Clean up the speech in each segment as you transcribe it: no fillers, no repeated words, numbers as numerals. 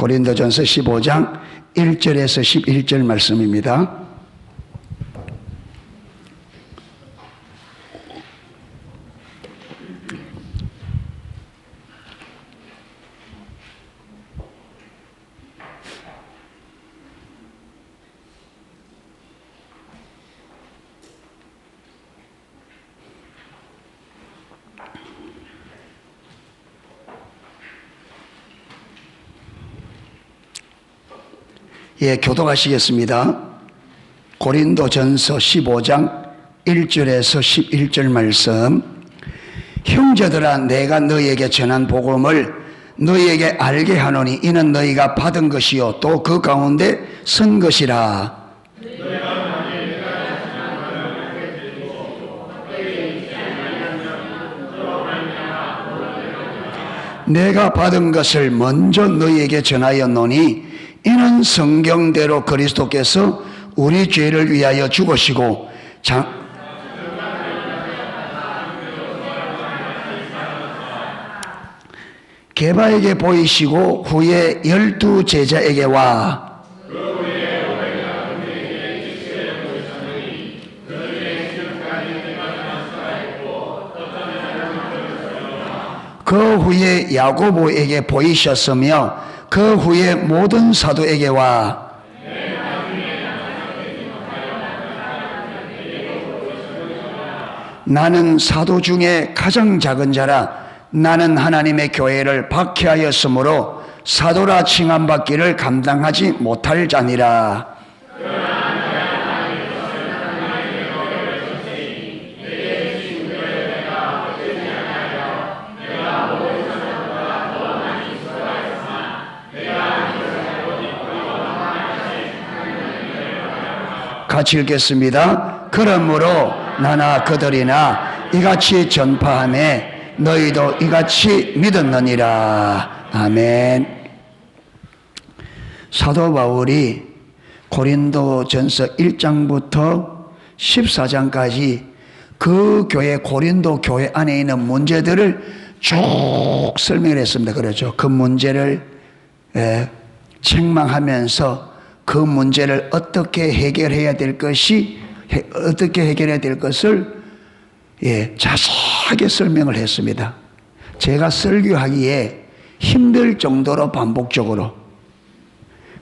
고린도전서 15장 1절에서 11절 말씀입니다. 예, 교독하시겠습니다. 고린도전서 15장 1절에서 11절 말씀. 형제들아, 내가 너희에게 전한 복음을 너희에게 알게 하노니 이는 너희가 받은 것이요 또 그 가운데 선 것이라. 내가 받은 것을 먼저 너희에게 전하였노니 이는 성경대로 그리스도께서 우리 죄를 위하여 죽으시고 게바에게 보이시고 후에 12 제자에게와 그 후에 야고보에게 보이셨으며 그 후에 모든 사도에게와 나는 사도 중에 가장 작은 자라. 나는 하나님의 교회를 박해하였으므로 사도라 칭함받기를 감당하지 못할 자니라. 같이 읽겠습니다. 그러므로 나나 그들이나 이같이 전파하매 너희도 이같이 믿었느니라. 아멘. 사도 바울이 고린도전서 1장부터 14장까지 그 교회, 고린도 교회 안에 있는 문제들을 쭉 설명을 했습니다. 그렇죠. 그 문제를 책망하면서 그 문제를 어떻게 해결해야 될 것을 자세하게 설명을 했습니다. 제가 설교하기에 힘들 정도로 반복적으로.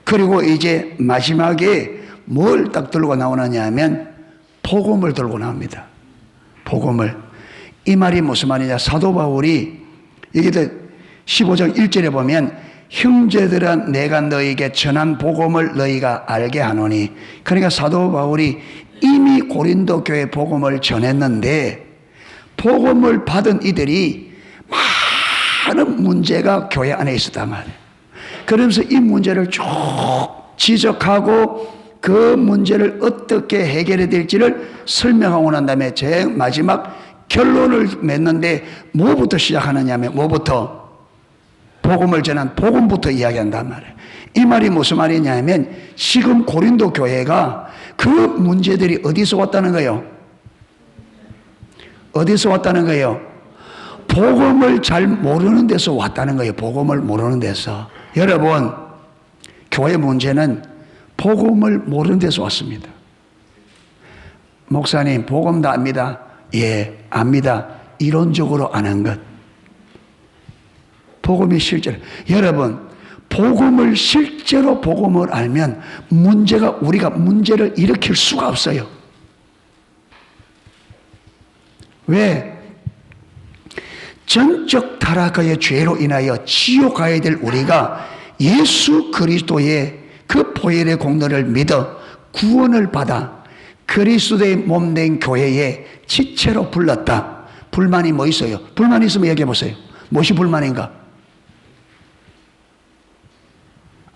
그리고 이제 마지막에 뭘 딱 들고 나오느냐 하면 복음을 들고 나옵니다. 복음을. 이 말이 무슨 말이냐. 사도 바울이 여기도 15장 1절에 보면 형제들아, 내가 너희에게 전한 복음을 너희가 알게 하노니. 그러니까 사도 바울이 이미 고린도 교회 복음을 전했는데 복음을 받은 이들이 많은 문제가 교회 안에 있었단 말이에요. 그러면서 이 문제를 쭉 지적하고 그 문제를 어떻게 해결해야 될지를 설명하고 난 다음에 제 마지막 결론을 맺는데 뭐부터 시작하느냐 하면 뭐부터? 복음을 전한 복음부터 이야기한단 말이에요. 이 말이 무슨 말이냐 하면 지금 고린도 교회가 그 문제들이 어디서 왔다는 거예요? 어디서 왔다는 거예요? 복음을 잘 모르는 데서 왔다는 거예요. 복음을 모르는 데서. 여러분, 교회 문제는 복음을 모르는 데서 왔습니다. 목사님, 복음 다 압니다. 예, 압니다. 이론적으로 아는 것. 복음이 실제로. 여러분, 복음을 실제로 복음을 알면 우리가 문제를 일으킬 수가 없어요. 왜? 전적 타락의 죄로 인하여 지옥 가야 될 우리가 예수 그리스도의 그 보혈의 공로를 믿어 구원을 받아 그리스도의 몸된 교회에 지체로 불렀다. 불만이 뭐 있어요? 불만이 있으면 얘기해 보세요. 무엇이 불만인가?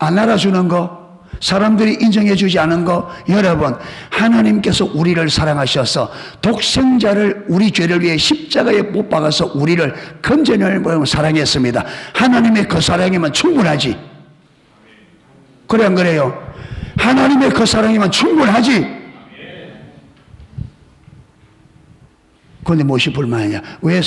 안 알아주는 거, 사람들이 인정해 주지 않은 거. 여러분, 하나님께서 우리를 사랑하셔서 독생자를 우리 죄를 위해 십자가에 못 박아서 우리를 건져내려 사랑했습니다. 하나님의 그 사랑이면 충분하지. 그래 안 그래요? 하나님의 그 사랑이면 충분하지. 그런데 무엇이 불만이냐? 왜?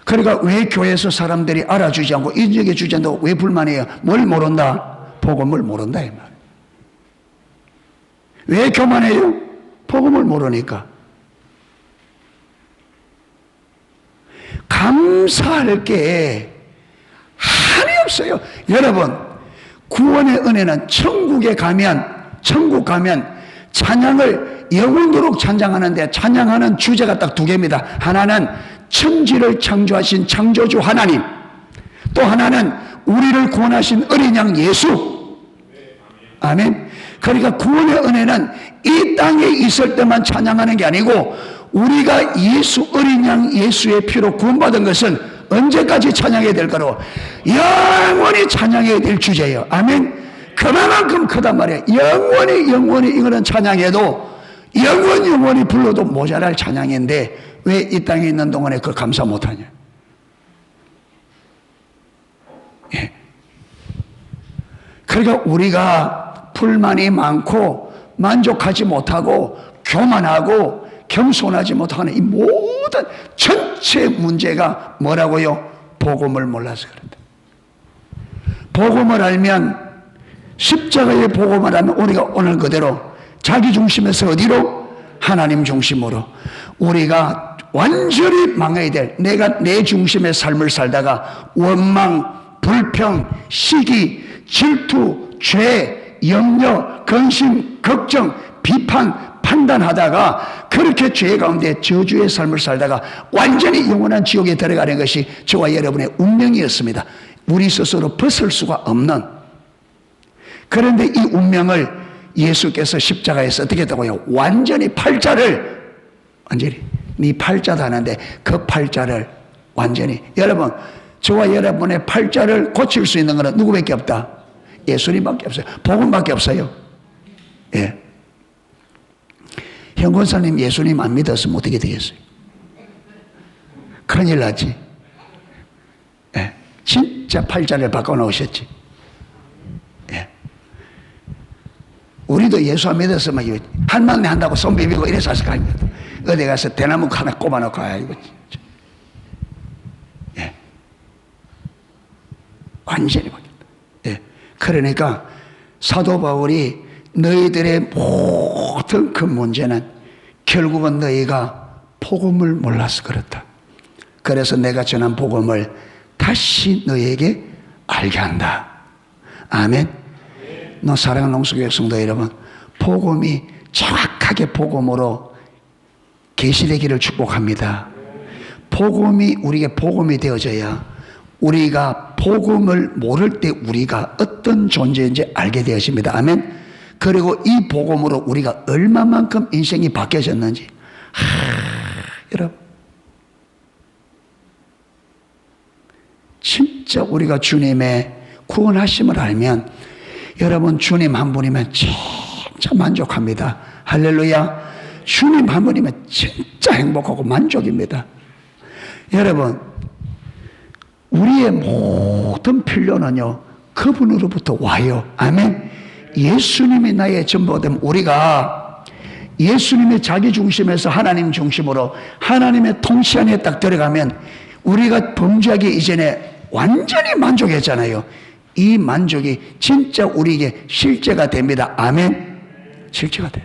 그러니까 왜 교회에서 사람들이 알아주지 않고 인정해 주지 않고 왜 불만이에요? 뭘 모른다? 복음을 모른다 이 말. 왜 교만해요? 복음을 모르니까. 감사할 게 한이 없어요. 여러분, 구원의 은혜는 천국 가면 찬양을 영원토록 찬양하는데 찬양하는 주제가 딱 두 개입니다. 하나는 천지를 창조하신 창조주 하나님, 또 하나는 우리를 구원하신 어린 양 예수. 아멘. 그러니까 구원의 은혜는 이 땅에 있을 때만 찬양하는 게 아니고 우리가 예수 어린 양 예수의 피로 구원받은 것은 언제까지 찬양해야 될까로 영원히 찬양해야 될 주제예요. 아멘. 그만큼 크단 말이에요. 영원히 이거는 찬양해도 영원히 불러도 모자랄 찬양인데 왜 이 땅에 있는 동안에 그걸 감사 못하냐? 예. 그러니까 우리가 불만이 많고 만족하지 못하고 교만하고 겸손하지 못하는 이 모든 전체 문제가 뭐라고요? 복음을 몰라서 그런다. 복음을 알면, 십자가의 복음을 알면 우리가 오늘 그대로 자기 중심에서 어디로? 하나님 중심으로. 우리가 완전히 망해야 될, 내가 내 중심의 삶을 살다가 원망, 불평, 시기, 질투, 죄, 염려, 근심, 걱정, 비판, 판단하다가 그렇게 죄 가운데 저주의 삶을 살다가 완전히 영원한 지옥에 들어가는 것이 저와 여러분의 운명이었습니다. 우리 스스로 벗을 수가 없는. 그런데 이 운명을 예수께서 십자가에서 어떻게 했다고요? 완전히 네 팔자도 하는데 그 팔자를 완전히, 여러분, 저와 여러분의 팔자를 고칠 수 있는 것은 누구밖에 없다? 예수님밖에 없어요. 복음밖에 없어요. 예. 현 권사님 예수님 안 믿었으면 어떻게 되겠어요? 큰일 나지. 예. 진짜 팔자를 바꿔놓으셨지. 예. 우리도 예수 안 믿었으면 한만내 한다고 손 비비고 이래서 왔을 거 아닙니까? 어디 가서 대나무 하나 꼽아놓고 이거 진짜. 예. 완전히 바뀌었다. 예. 그러니까 사도 바울이 너희들의 모든 그 문제는 결국은 너희가 복음을 몰라서 그렇다. 그래서 내가 전한 복음을 다시 너희에게 알게 한다. 아멘. 너 사랑하는 농수교회 성도 여러분, 복음이 정확하게 복음으로 계시되기를 축복합니다. 복음이 우리에게 복음이 되어져야 우리가 복음을 모를 때 우리가 어떤 존재인지 알게 되어집니다. 아멘. 그리고 이 복음으로 우리가 얼마만큼 인생이 바뀌어졌는지. 여러분, 진짜 우리가 주님의 구원하심을 알면 여러분, 주님 한 분이면 진짜 만족합니다. 할렐루야. 주님 한 분이면 진짜 행복하고 만족입니다. 여러분, 우리의 모든 필요는요 그분으로부터 와요. 아멘. 예수님이 나의 전부가 되면 우리가 예수님의 자기 중심에서 하나님 중심으로 하나님의 통치 안에 딱 들어가면 우리가 범죄하기 이전에 완전히 만족했잖아요. 이 만족이 진짜 우리에게 실제가 됩니다. 아멘. 실제가 돼요.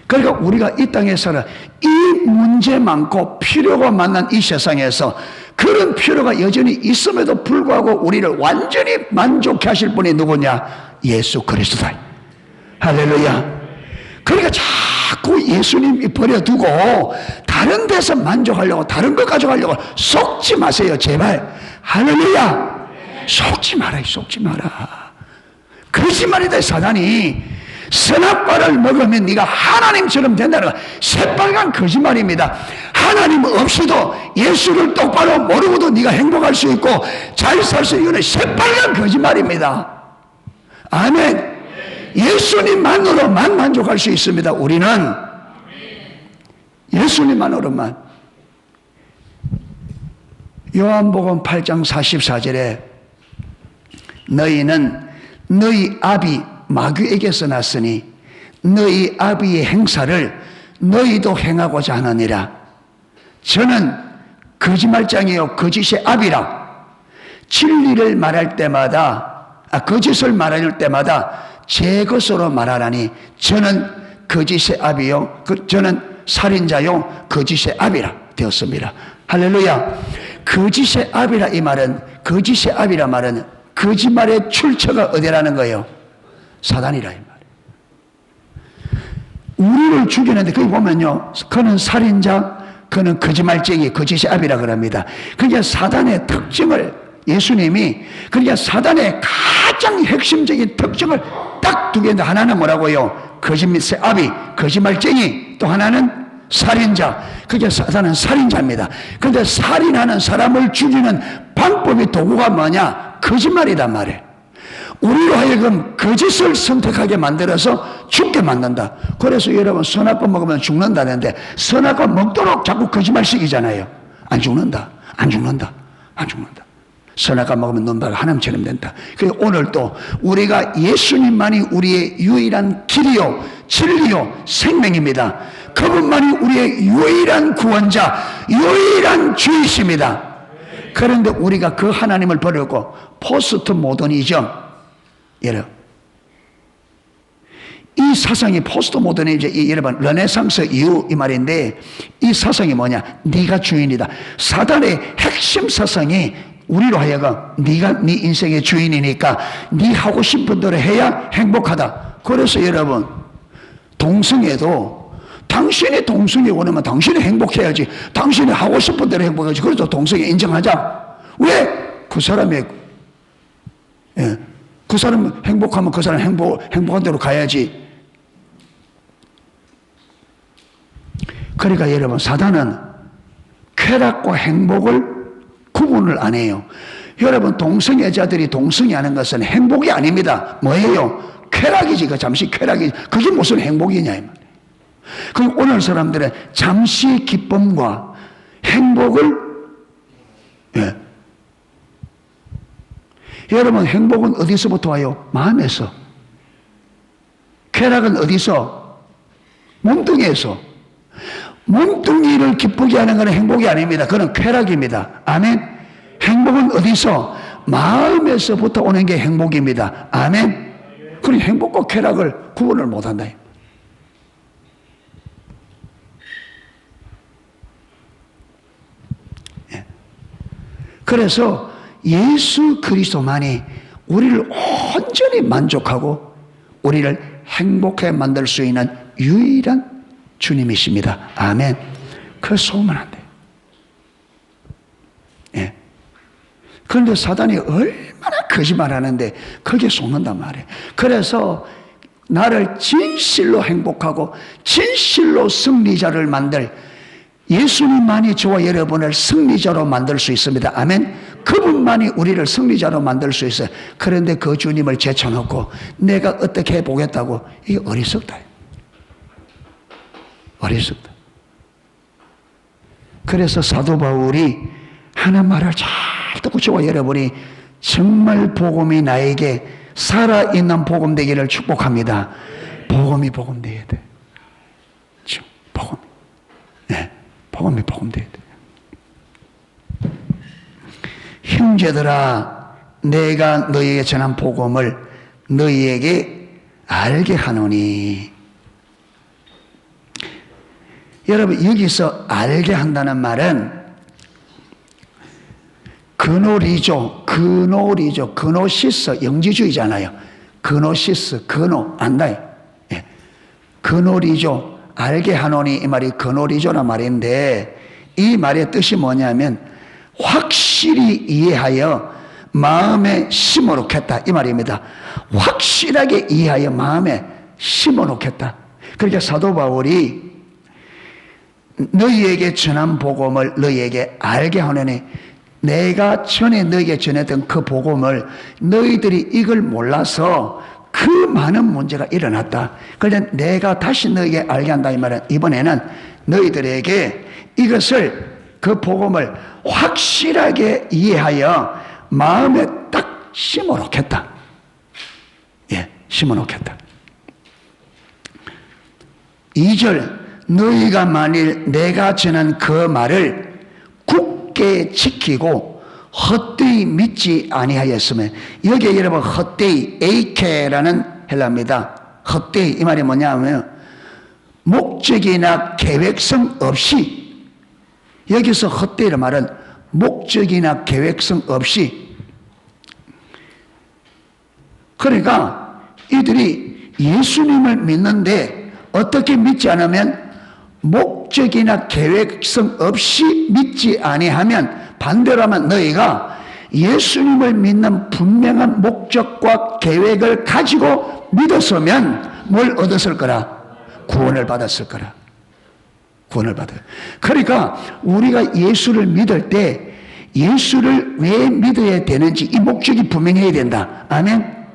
그러니까 우리가 이 땅에서는 이 문제 많고 필요가 많은 이 세상에서 그런 필요가 여전히 있음에도 불구하고 우리를 완전히 만족해 하실 분이 누구냐? 예수 그리스도다. 할렐루야. 그러니까 자꾸 예수님이 버려두고 다른 데서 만족하려고 다른 거 가져가려고 속지 마세요. 제발. 할렐루야. 속지 마라. 속지 마라. 거짓말이다. 사단이 선악과를 먹으면 네가 하나님처럼 된다는 거 새빨간 거짓말입니다. 하나님 없이도 예수를 똑바로 모르고도 네가 행복할 수 있고 잘 살 수 있는 새빨간 거짓말입니다. 아멘. 예수님만으로만 만족할 수 있습니다. 우리는 예수님만으로만. 요한복음 8장 44절에 너희는 너희 아비 마귀에게서 났으니 너희 아비의 행사를 너희도 행하고자 하느니라. 저는 거짓말장이요 거짓의 아비라. 진리를 말할 때마다 거짓을 말할 때마다 제 것으로 말하라니 저는 거짓의 아비요 저는 살인자요 거짓의 아비라 되었습니다. 할렐루야. 거짓의 아비라 이 말은 거짓의 아비라 말은 거짓말의 출처가 어디라는 거예요? 사단이라 이 말이에요. 우리를 죽였는데 거기 보면요 그는 살인자 그는 거짓말쟁이 거짓의 아비라 그럽니다. 그러니까 사단의 특징을 예수님이 그러니까 사단의 가장 핵심적인 특징을 딱 두 개인데 하나는 뭐라고요? 거짓의 아비 거짓말쟁이 또 하나는 살인자. 그게 사단은 살인자입니다. 그런데 살인하는 사람을 죽이는 방법이 도구가 뭐냐? 거짓말이란 말이에요. 우리로 하여금 거짓을 선택하게 만들어서 죽게 만든다. 그래서 여러분 선악과 먹으면 죽는다는데 선악과 먹도록 자꾸 거짓말 시키잖아요. 안 죽는다. 안 죽는다. 안 죽는다. 선악과 먹으면 눈바가 하나님처럼 된다. 그래서 오늘 또 우리가 예수님만이 우리의 유일한 길이요 진리요 생명입니다. 그분만이 우리의 유일한 구원자 유일한 주이십니다. 그런데 우리가 그 하나님을 버렸고 포스트 모더니즘 여러분 이 사상이 포스트 모더니즘 여러분 르네상스 이후 이 말인데 이 사상이 뭐냐? 네가 주인이다. 사단의 핵심 사상이 우리로 하여금 네가 네 인생의 주인이니까 네 하고 싶은 대로 해야 행복하다. 그래서 여러분 동성애도 당신이 동성애 원하면 당신이 행복해야지. 당신이 하고 싶은 대로 행복해야지. 그래서 동성애 인정하자. 왜? 그 사람이 그 사람 행복하면 그 사람 행복한 대로 가야지. 그러니까 여러분 사단은 쾌락과 행복을 구분을 안 해요. 여러분 동성애자들이 동성애하는 것은 행복이 아닙니다. 뭐예요? 쾌락이지. 그 잠시 쾌락이지. 그게 무슨 행복이냐 이 말이에요. 그럼 오늘 사람들은 잠시 기쁨과 행복을 여러분 행복은 어디서부터 와요? 마음에서. 쾌락은 어디서? 몸뚱이에서. 몸뚱이를 기쁘게 하는 것은 행복이 아닙니다. 그건 쾌락입니다. 아멘. 행복은 어디서? 마음에서부터 오는 게 행복입니다. 아멘. 그럼 행복과 쾌락을 구분을 못한다. 그래서 예수 그리스도만이 우리를 온전히 만족하고 우리를 행복하게 만들 수 있는 유일한 주님이십니다. 아멘. 그걸 속으면 안 돼요. 예. 그런데 사단이 얼마나 거짓말하는데 거기에 속는단 말이에요. 그래서 나를 진실로 행복하고 진실로 승리자를 만들 예수님만이 저와 여러분을 승리자로 만들 수 있습니다. 아멘. 그분만이 우리를 승리자로 만들 수 있어요. 그런데 그 주님을 제쳐놓고 내가 어떻게 해보겠다고 이게 어리석다. 어리석다. 그래서 사도 바울이 하는 말을 잘 듣고 저와 여러분이 정말 복음이 나에게 살아있는 복음 되기를 축복합니다. 복음이 복음 되어야 돼. 복음. 네. 복음이 복음 되어야 돼. 형제들아 내가 너희에게 전한 복음을 너희에게 알게 하노니. 여러분 여기서 알게 한다는 말은 그노리죠. 그노시스 영지주의잖아요. 그노시스 그노 안다. 예. 그노리죠. 알게 하노니 이 말이 그노리조란 말인데 이 말의 뜻이 뭐냐면 확실히 이해하여 마음에 심어놓겠다 이 말입니다. 확실하게 이해하여 마음에 심어놓겠다. 그러니까 사도 바울이 너희에게 전한 복음을 너희에게 알게 하노니 내가 전에 너희에게 전했던 그 복음을 너희들이 이걸 몰라서 그 많은 문제가 일어났다. 그런데 내가 다시 너희에게 알게 한다 이 말은 이번에는 너희들에게 이것을 그 복음을 확실하게 이해하여 마음에 딱 심어놓겠다. 예, 심어놓겠다. 2절 너희가 만일 내가 전한 그 말을 굳게 지키고 헛되이 믿지 아니하였으면, 여기에 여러분 헛되이 에이케라는 헬라입니다. 헛되이 이 말이 뭐냐면 목적이나 계획성 없이, 여기서 헛되이란 말은 목적이나 계획성 없이, 그러니까 이들이 예수님을 믿는데 어떻게 믿지 않으면, 목적이나 계획성 없이 믿지 아니하면, 반대로 하면 너희가 예수님을 믿는 분명한 목적과 계획을 가지고 믿었으면 뭘 얻었을 거라? 구원을 받았을 거라. 구원을 받아요. 그러니까 우리가 예수를 믿을 때 예수를 왜 믿어야 되는지 이 목적이 분명해야 된다. 아멘?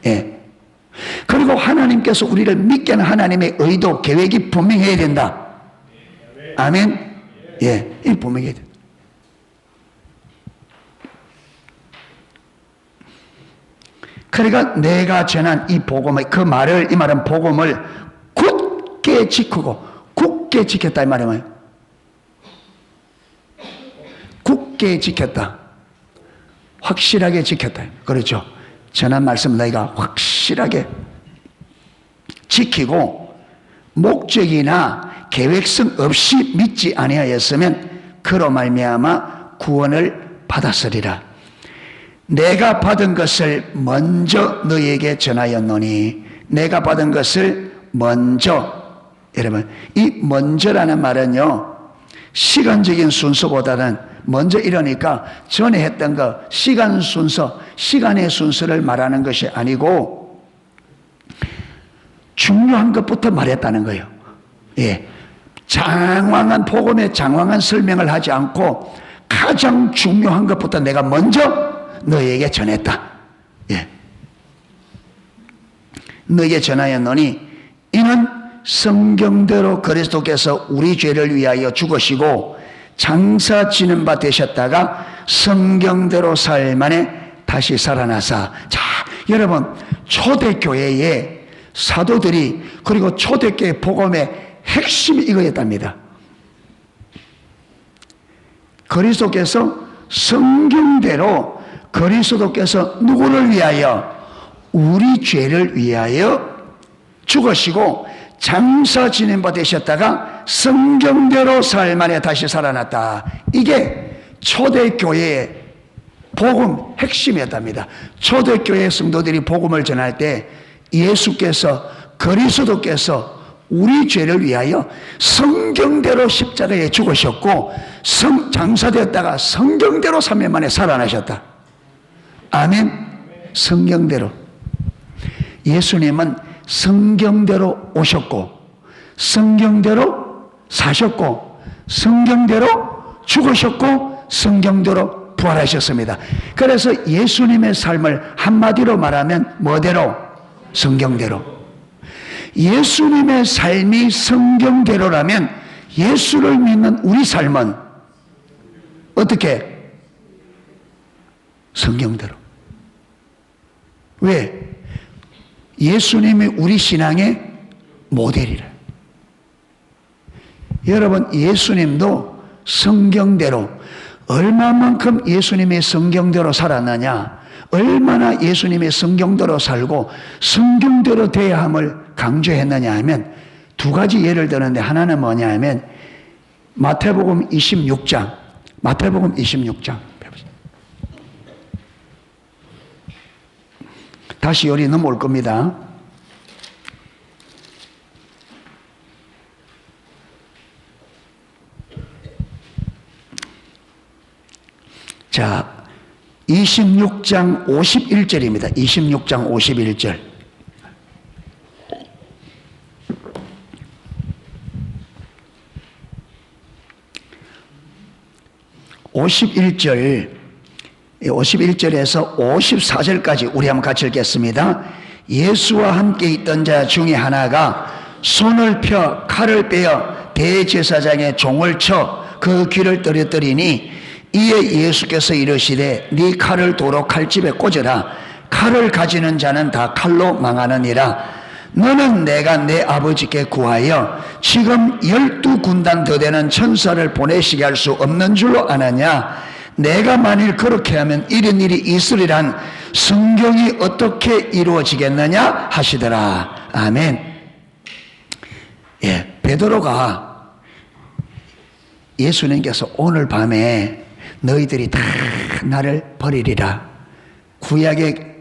예. 그리고 하나님께서 우리를 믿게 하는 하나님의 의도, 계획이 분명해야 된다. 아멘? 예. 이 분명해야 된다. 그러니까 내가 전한 이 복음을, 그 말을, 이 말은 복음을 굳게 지키고, 굳게 지켰다 이 말이 뭐예요? 굳게 지켰다. 확실하게 지켰다. 그렇죠. 전한 말씀 너희가 확실하게 지키고 목적이나 계획성 없이 믿지 아니하였으면 그로 말미암아 구원을 받았으리라. 내가 받은 것을 먼저 너희에게 전하였노니, 내가 받은 것을 먼저, 여러분 이 먼저라는 말은요 시간적인 순서보다는, 먼저 이러니까 전에 했던 거 시간 순서, 시간의 순서를 말하는 것이 아니고 중요한 것부터 말했다는 거예요. 예, 장황한 복음의 장황한 설명을 하지 않고 가장 중요한 것부터 내가 먼저 너희에게 전했다. 예. 너희에게 전하였노니 이는 성경대로 그리스도께서 우리 죄를 위하여 죽으시고 장사 지는 바 되셨다가 성경대로 사흘 만에 다시 살아나사. 자, 여러분 초대교회의 사도들이, 그리고 초대교회 복음의 핵심이 이거였답니다. 그리스도께서 성경대로, 그리스도께서 누구를 위하여? 우리 죄를 위하여 죽으시고 장사 지낸 바 되셨다가 성경대로 사흘 만에 다시 살아났다. 이게 초대교회의 복음 핵심이었답니다. 초대교회 성도들이 복음을 전할 때 예수께서, 그리스도께서 우리 죄를 위하여 성경대로 십자가에 죽으셨고 장사되었다가 성경대로 3일 만에 살아나셨다. 아멘. 성경대로. 예수님은 성경대로 오셨고 성경대로 사셨고 성경대로 죽으셨고 성경대로 부활하셨습니다. 그래서 예수님의 삶을 한마디로 말하면 뭐대로? 성경대로. 예수님의 삶이 성경대로라면 예수를 믿는 우리 삶은 어떻게? 성경대로. 왜? 예수님이 우리 신앙의 모델이라. 여러분 예수님도 성경대로, 얼마만큼 예수님의 성경대로 살았느냐, 얼마나 예수님의 성경대로 살고 성경대로 돼야 함을 강조했느냐 하면 두 가지 예를 드는데, 하나는 뭐냐 하면 마태복음 26장, 마태복음 26장. 다시 요리 넘어올 겁니다. 자, 26장 51절입니다. 26장 51절. (51절) 51절에서 54절까지 우리 한번 같이 읽겠습니다. 예수와 함께 있던 자 중에 하나가 손을 펴 칼을 빼어 대제사장의 종을 쳐 그 귀를 떨어뜨리니, 이에 예수께서 이르시되 네 칼을 도로 칼집에 꽂으라. 칼을 가지는 자는 다 칼로 망하느니라. 너는 내가 내 아버지께 구하여 지금 12군단 더 되는 천사를 보내시게 할 수 없는 줄로 아느냐? 내가 만일 그렇게 하면 이런 일이 있으리란 성경이 어떻게 이루어지겠느냐 하시더라. 아멘. 예, 베드로가 예수님께서 오늘 밤에 너희들이 다 나를 버리리라. 구약에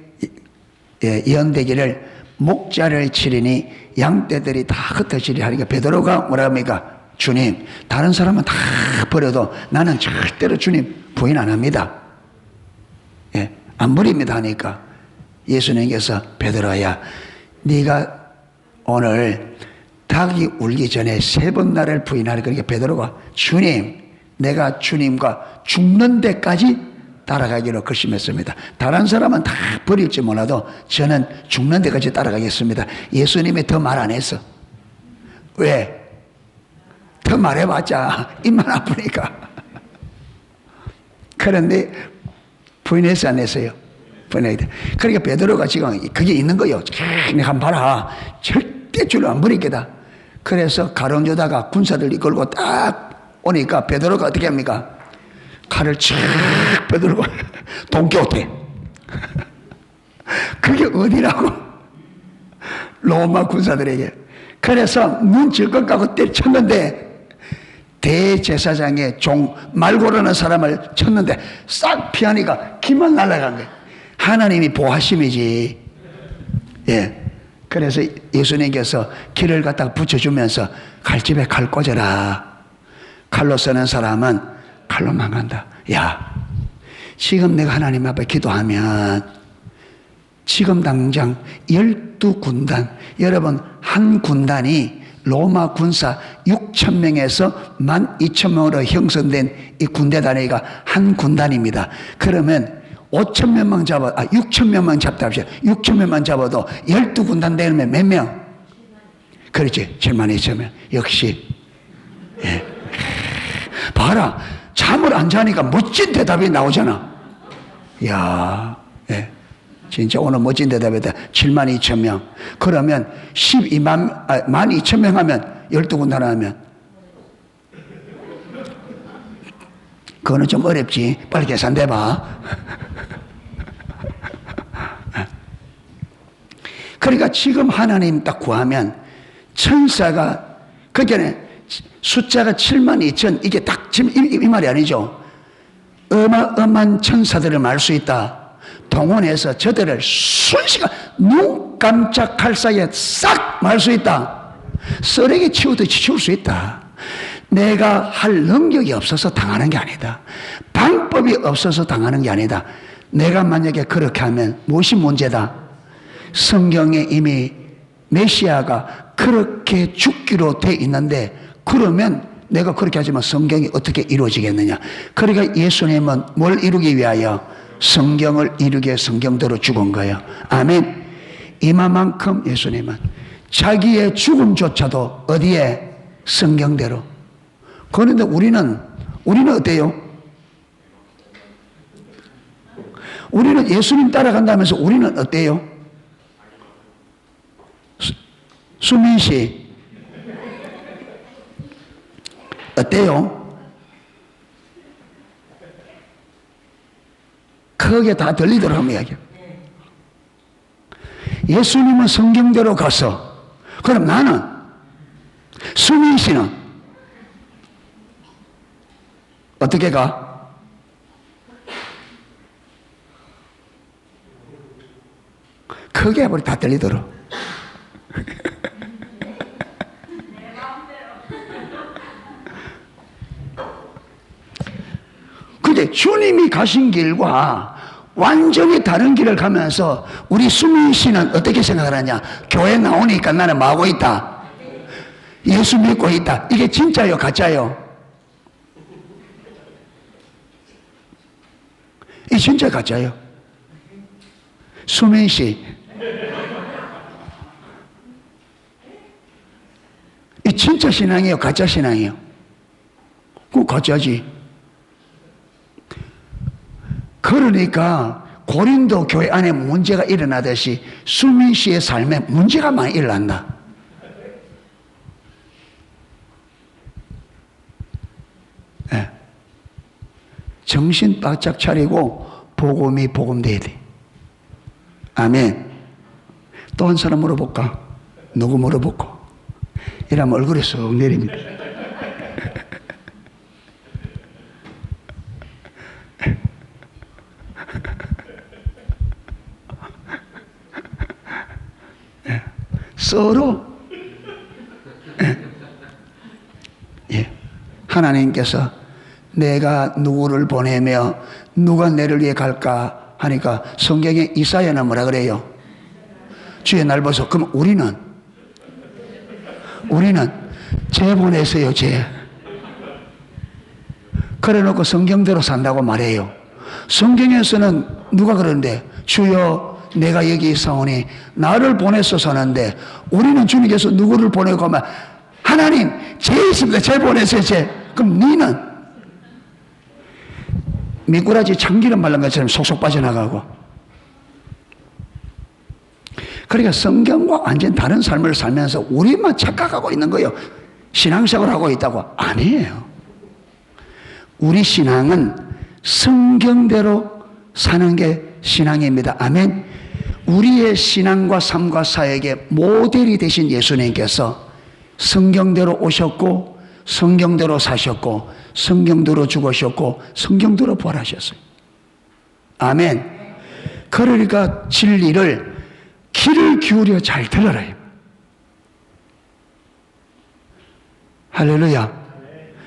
예언되기를 목자를 치리니 양떼들이 다 흩어지리 하니까 베드로가 뭐라 합니까? 주님, 다른 사람은 다 버려도 나는 절대로 주님 부인 안 합니다. 예, 안 버립니다 하니까 예수님께서 베드로야, 네가 오늘 닭이 울기 전에 3번 나를 부인하리. 그러니까 베드로가 주님, 내가 주님과 죽는 데까지 따라가기로 결심했습니다. 다른 사람은 다 버릴지 몰라도 저는 죽는 데까지 따라가겠습니다. 예수님이 더 말 안 했어. 왜? 더 말해봤자 입만 아프니까. 그런데 부인해서 안 했어요. 부인해야 돼. 그러니까 베드로가 지금 그게 있는 거예요. 내가 한번 봐라. 절대 주를 안 버릴 게다. 그래서 가론유다가 군사들 이끌고 딱 오니까 베드로가 어떻게 합니까? 칼을 촥 베드로가 동교태. 그게 어디라고? 로마 군사들에게. 그래서 눈 질것 갖고 때렸는데 대제사장의 종 말고라는 사람을 쳤는데 싹 피하니까 기만 날아간 거예요. 하나님이 보하심이지. 예. 그래서 예수님께서 길을 갖다가 붙여주면서 칼집에 칼 꽂아라. 칼로 쓰는 사람은 칼로 망한다. 야, 지금 내가 하나님 앞에 기도하면 지금 당장 12군단, 여러분 한 군단이 로마 군사 6,000명에서 12,000명으로 형성된 이 군대 단위가 한 군단입니다. 그러면 5,000명만 6,000명만 잡다 합시다. 6,000명만 잡아도 12군단 되면 몇 명? 그렇지, 72,000명. 역시. 예. 봐라, 잠을 안 자니까 멋진 대답이 나오잖아. 이야, 예. 진짜 오늘 멋진 대답이다. 72,000명. 그러면 12만 2,000명 하면 12군단 하면 그거는 좀 어렵지. 빨리 계산돼봐. 그러니까 지금 하나님 딱 구하면 천사가 그전에 숫자가 72,000 이게 딱 지금 이 말이 아니죠. 어마어마한 천사들을 말 수 있다. 동원해서 저들을 순식간 눈 깜짝할 사이에 싹 말 수 있다. 쓰레기 치우듯이 치울 수 있다. 내가 할 능력이 없어서 당하는 게 아니다. 방법이 없어서 당하는 게 아니다. 내가 만약에 그렇게 하면 무엇이 문제다? 성경에 이미 메시아가 그렇게 죽기로 돼 있는데 그러면 내가 그렇게 하지만 성경이 어떻게 이루어지겠느냐? 그러니까 예수님은 뭘 이루기 위하여? 성경을 이루게 성경대로 죽은 거예요. 아멘. 이만큼 예수님은 자기의 죽음조차도 어디에? 성경대로. 그런데 우리는 어때요? 우리는 예수님 따라간다면서 우리는 어때요? 수민 씨 어때요? 크게 다 들리도록 한번 이야기해요. 예수님은 성경대로 가서 그럼 나는 수민 씨는 어떻게 가? 크게 해버리 다 들리도록. 근데 주님이 가신 길과 완전히 다른 길을 가면서 우리 수민 씨는 어떻게 생각하느냐? 교회 나오니까 나는 뭐 하고 있다? 예수 믿고 있다. 이게 진짜요? 가짜요? 이 진짜 가짜요? 수민 씨, 이 진짜 신앙이에요? 가짜 신앙이에요? 그거 가짜지. 그러니까 고린도 교회 안에 문제가 일어나듯이 수민 씨의 삶에 문제가 많이 일어난다. 네. 정신 바짝 차리고 복음이 복음돼야 돼. 아멘. 또 한 사람 물어볼까? 누구 물어볼까? 이러면 얼굴이 쑥 내립니다. 서로 예. 하나님께서 내가 누구를 보내며 누가 내를 위해 갈까 하니까 성경에 이사야는 뭐라 그래요? 주의 날 보소. 그럼 우리는 쟤 보내세요, 쟤. 그래 놓고 성경대로 산다고 말해요. 성경에서는 누가 그러는데 주여 내가 여기 있사오니 나를 보내소서 하는데 우리는 주님께서 누구를 보내고 하면 하나님 쟤 있습니다. 쟤 보내세요, 쟤. 그럼 니는 미꾸라지 참기름 바른 것처럼 속속 빠져나가고. 그러니까 성경과 완전 다른 삶을 살면서 우리만 착각하고 있는 거예요. 신앙생활을 하고 있다고. 아니에요. 우리 신앙은 성경대로 사는 게 신앙입니다. 아멘. 우리의 신앙과 삶과 사역의 모델이 되신 예수님께서 성경대로 오셨고 성경대로 사셨고 성경대로 죽으셨고 성경대로 부활하셨어요. 아멘. 그러니까 진리를 귀를 기울여 잘 들어라. 할렐루야.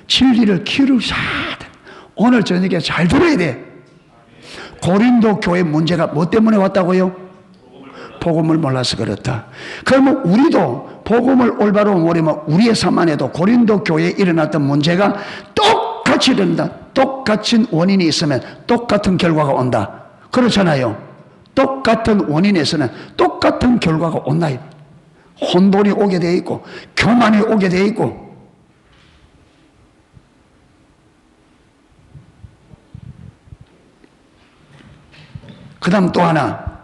진리를 귀를 잘 오늘 저녁에 잘 들어야 돼. 고린도 교회 문제가 뭐 때문에 왔다고요? 복음을 몰라서 그렇다. 그러면 우리도 복음을 올바로 모르면 우리의 삶 안에도 고린도 교회에 일어났던 문제가 똑같이 일어난다. 똑같은 원인이 있으면 똑같은 결과가 온다. 그렇잖아요. 똑같은 원인에서는 똑같은 결과가 온다. 혼돈이 오게 돼 있고 교만이 오게 돼 있고. 그 다음 또 하나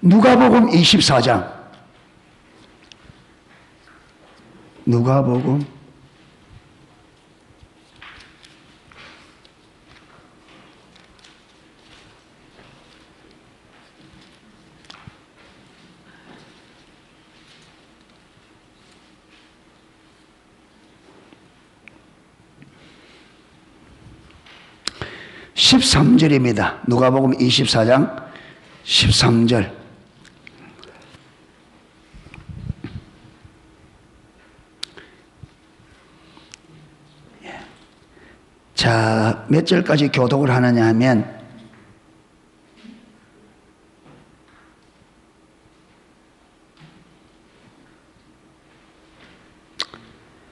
누가복음 24장 누가복음 13절입니다. 누가복음 24장 13절. 자, 몇 절까지 교독을 하느냐 하면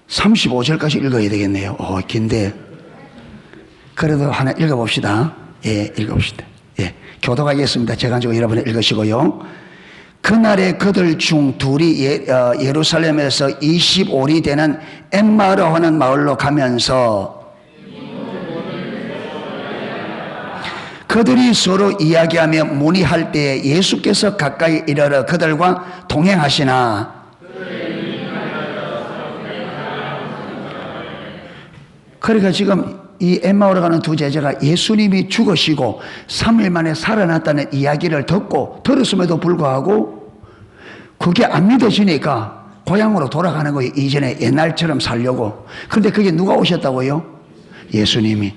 35절까지 읽어야 되겠네요. 긴데 그래도 하나 읽어봅시다. 예, 읽어봅시다. 예, 교독하겠습니다. 제가 가지고 여러분 읽으시고요. 그날에 그들 중 둘이 예루살렘에서 25리 되는 엠마오라 하는 마을로 가면서 그들이 서로 이야기하며 문의할 때에 예수께서 가까이 이르러 그들과 동행하시나. 그러니까 지금 이 엠마오로 가는 두 제자가 예수님이 죽으시고 3일 만에 살아났다는 이야기를 들었음에도 불구하고 그게 안 믿어지니까 고향으로 돌아가는 거예요. 이전에 옛날처럼 살려고. 그런데 그게 누가 오셨다고요? 예수님이.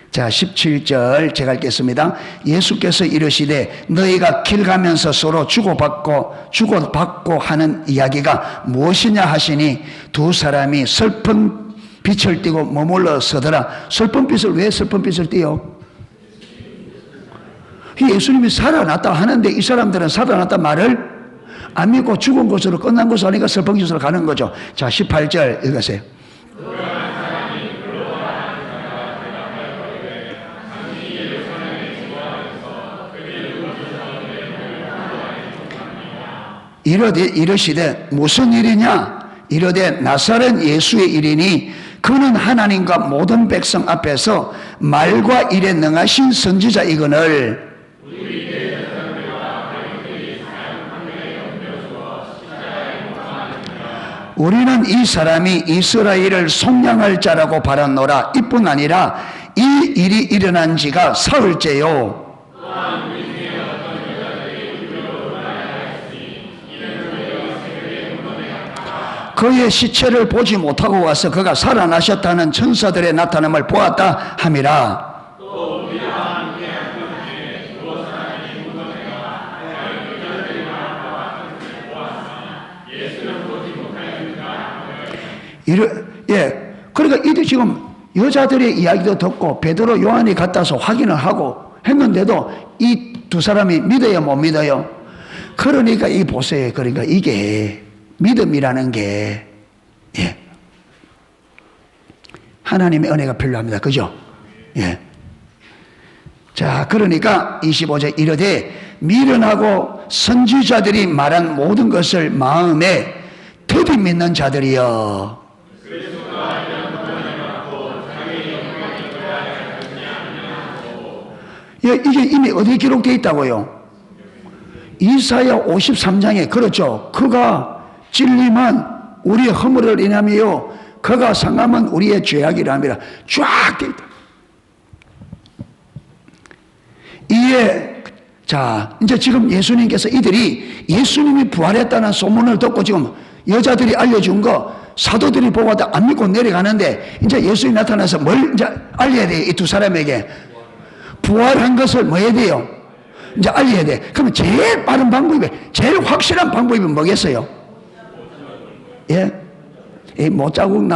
자, 17절 제가 읽겠습니다. 예수께서 이르시되 너희가 길 가면서 서로 주고받고 하는 이야기가 무엇이냐 하시니 두 사람이 슬픈 빛을 띠고 머물러 서더라. 슬픈 빛을 왜 슬픈 빛을 띠요? 예수님이 살아났다 하는데 이 사람들은 살아났다 말을 안 믿고 죽은 곳으로 끝난 곳으로 하니까 슬픈 곳으로 가는 거죠. 자, 18절 읽으세요. 이르시되 무슨 일이냐? 이르되 나사렛 예수의 일이니 그는 하나님과 모든 백성 앞에서 말과 일에 능하신 선지자이거늘 우리는 이 사람이 이스라엘을 속량할 자라고 바랐노라. 이뿐 아니라 이 일이 일어난 지가 사흘째요. 그의 시체를 보지 못하고 와서 그가 살아나셨다는 천사들의 나타남을 보았다 함이라. 그러니까 이들 지금 여자들의 이야기도 듣고 베드로 요한이 갔다서 확인을 하고 했는데도 이 두 사람이 믿어요, 못 믿어요? 그러니까 이 보세요. 그러니까 이게 믿음이라는 게 하나님의 은혜가 필요합니다. 그죠? 자, 그러니까 25절 이르되 미련하고 선지자들이 말한 모든 것을 마음에 더디 믿는 자들이여. 이게 이미 어디에 기록되어 있다고요? 이사야 53장에 그렇죠. 그가 진리만 우리의 허물을 인하며 그가 상함은 우리의 죄악이라미라 쫙 되어 있다. 이에 자 이제 지금 예수님께서 이들이 예수님이 부활했다는 소문을 듣고 지금 여자들이 알려준 거 사도들이 보고 안 믿고 내려가는데 이제 예수님이 나타나서 뭘 이제 알려야 돼요. 이 두 사람에게 부활한 것을 뭐 해야 돼요? 이제 알려야 돼. 그러면 제일 빠른 방법이, 제일 확실한 방법이 뭐겠어요? 이 못자국